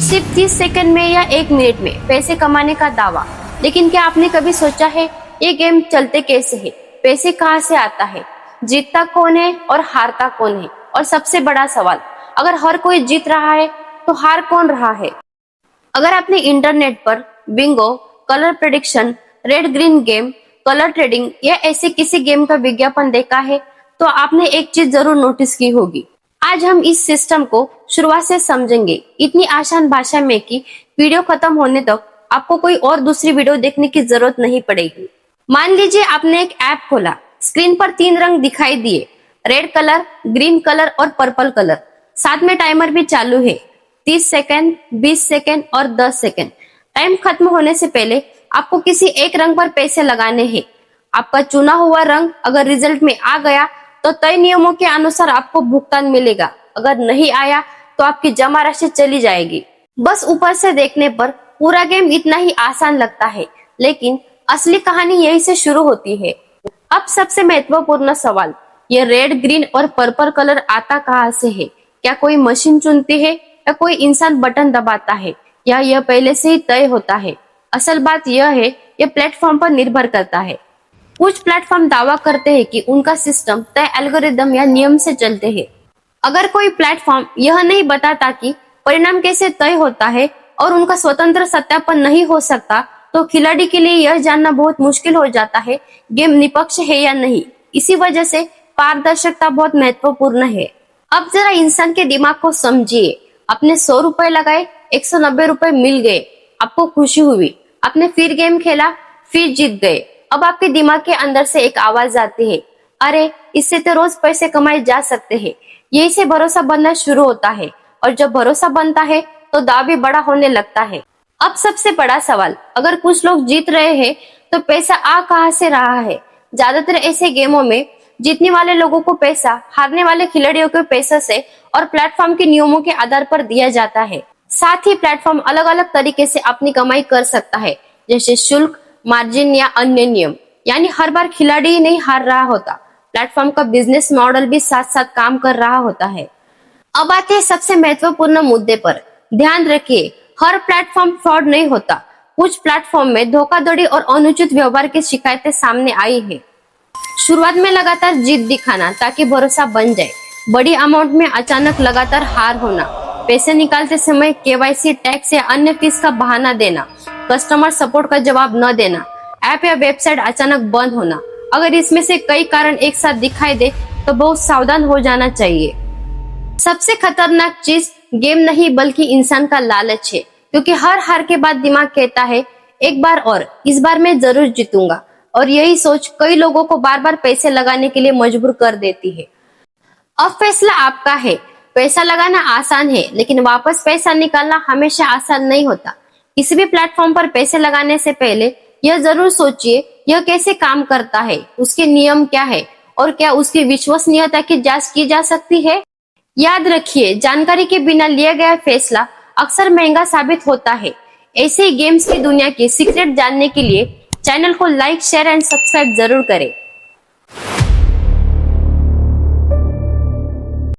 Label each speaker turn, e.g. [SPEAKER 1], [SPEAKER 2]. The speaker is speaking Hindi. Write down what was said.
[SPEAKER 1] सिर्फ 30 सेकंड में या 1 मिनट में पैसे कमाने का दावा। लेकिन क्या आपने कभी सोचा है ये गेम चलते कैसे है, पैसे कहाँ से आता है, जीतता कौन है और हारता कौन है? और सबसे बड़ा सवाल, अगर हर कोई जीत रहा है तो हार कौन रहा है? अगर आपने इंटरनेट पर Bingo, colour prediction, red green game, colour trading या ऐसे किसी गेम का विज्ञापन देखा है तो आपने एक चीज जरूर नोटिस की होगी। आज हम इस सिस्टम को शुरुआत से समझेंगे, इतनी आसान भाषा में कि वीडियो खत्म होने तक आपको कोई और दूसरी वीडियो देखने की जरूरत नहीं पड़ेगी। मान लीजिए आपने एक ऐप खोला, स्क्रीन पर 3 रंग दिखाई दिए, रेड कलर, ग्रीन कलर और पर्पल कलर। साथ में टाइमर भी चालू है, 30 सेकंड, 20 सेकंड और 10 सेकंड। टाइम खत्म होने से पहले आपको किसी एक रंग पर पैसे लगाने हैं। आपका चुना हुआ रंग अगर रिजल्ट में आ गया तो तय नियमों के अनुसार आपको भुगतान मिलेगा, अगर नहीं आया तो आपकी जमा राशि चली जाएगी। बस ऊपर से देखने पर पूरा गेम इतना ही आसान लगता है, लेकिन असली कहानी यहीं से शुरू होती है। अब सबसे महत्वपूर्ण सवाल, ये रेड, ग्रीन और पर्पल कलर आता कहाँ से है? क्या कोई मशीन चुनती है या कोई इंसान बटन दबाता है, या यह पहले से ही तय होता है? असल बात यह है, यह प्लेटफॉर्म पर निर्भर करता है। कुछ प्लेटफॉर्म दावा करते हैं कि उनका सिस्टम तय एल्गोरिदम या नियम से चलते हैं। अगर कोई प्लेटफॉर्म यह नहीं बताता कि परिणाम कैसे तय होता है और उनका स्वतंत्र सत्यापन नहीं हो सकता, तो खिलाड़ी के लिए यह जानना बहुत मुश्किल हो जाता है गेम निष्पक्ष है या नहीं। इसी वजह से पारदर्शिता बहुत महत्वपूर्ण है। अब जरा इंसान के दिमाग को समझिए। आपने 100 रुपए लगाए, 190 रुपए मिल गए, आपको खुशी हुई। आपने फिर गेम खेला, फिर जीत गए। अब आपके दिमाग के अंदर से एक आवाज आती है, अरे इससे तो रोज पैसे कमाए जा सकते हैं। यही से भरोसा बनना शुरू होता है, और जब भरोसा बनता है तो दाव भी बड़ा होने लगता है। अब सबसे बड़ा सवाल, अगर कुछ लोग जीत रहे हैं तो पैसा आ कहाँ से रहा है? ज्यादातर ऐसे गेमों में जीतने वाले लोगों को पैसा हारने वाले खिलाड़ियों के पैसे से और प्लेटफॉर्म के नियमों के आधार पर दिया जाता है। साथ ही प्लेटफॉर्म अलग अलग तरीके से अपनी कमाई कर सकता है, जैसे शुल्क, मार्जिन या अन्य नियम। यानी हर बार खिलाड़ी ही नहीं हार रहा होता, प्लेटफॉर्म का बिजनेस मॉडल भी साथ साथ काम कर रहा होता है। अब आते हैं सबसे महत्वपूर्ण मुद्दे पर। ध्यान रखिए, हर प्लेटफॉर्म फ्रॉड नहीं होता। कुछ प्लेटफॉर्म में धोखाधड़ी और अनुचित व्यवहार की शिकायतें सामने आई है। शुरुआत में लगातार जीत दिखाना ताकि भरोसा बन जाए, बड़ी अमाउंट में अचानक लगातार हार होना, पैसे निकालते समय केवाईसी, टैक्स या अन्य फीस का बहाना देना, कस्टमर सपोर्ट का जवाब न देना, ऐप या वेबसाइट अचानक बंद होना। अगर इसमें से कई कारण एक साथ दिखाई दे तो बहुत सावधान हो जाना चाहिए। सबसे खतरनाक चीज गेम नहीं बल्कि इंसान का लालच है, क्योंकि हर हार के बाद दिमाग कहता है एक बार और, इस बार मैं जरूर जीतूंगा। और यही सोच कई लोगों को बार बार पैसे लगाने के लिए मजबूर कर देती है। अब फैसला आपका है। पैसा लगाना आसान है, लेकिन वापस पैसा निकालना हमेशा आसान नहीं होता। किसी भी प्लेटफॉर्म पर पैसे लगाने से पहले यह जरूर सोचिए यह कैसे काम करता है, उसके नियम क्या है और क्या उसकी विश्वसनीयता की जांच की जा सकती है। याद रखिए, जानकारी के बिना लिया गया फैसला अक्सर महंगा साबित होता है। ऐसे ही गेम्स की दुनिया की सीक्रेट जानने के लिए चैनल को लाइक, शेयर एंड सब्सक्राइब जरूर करें।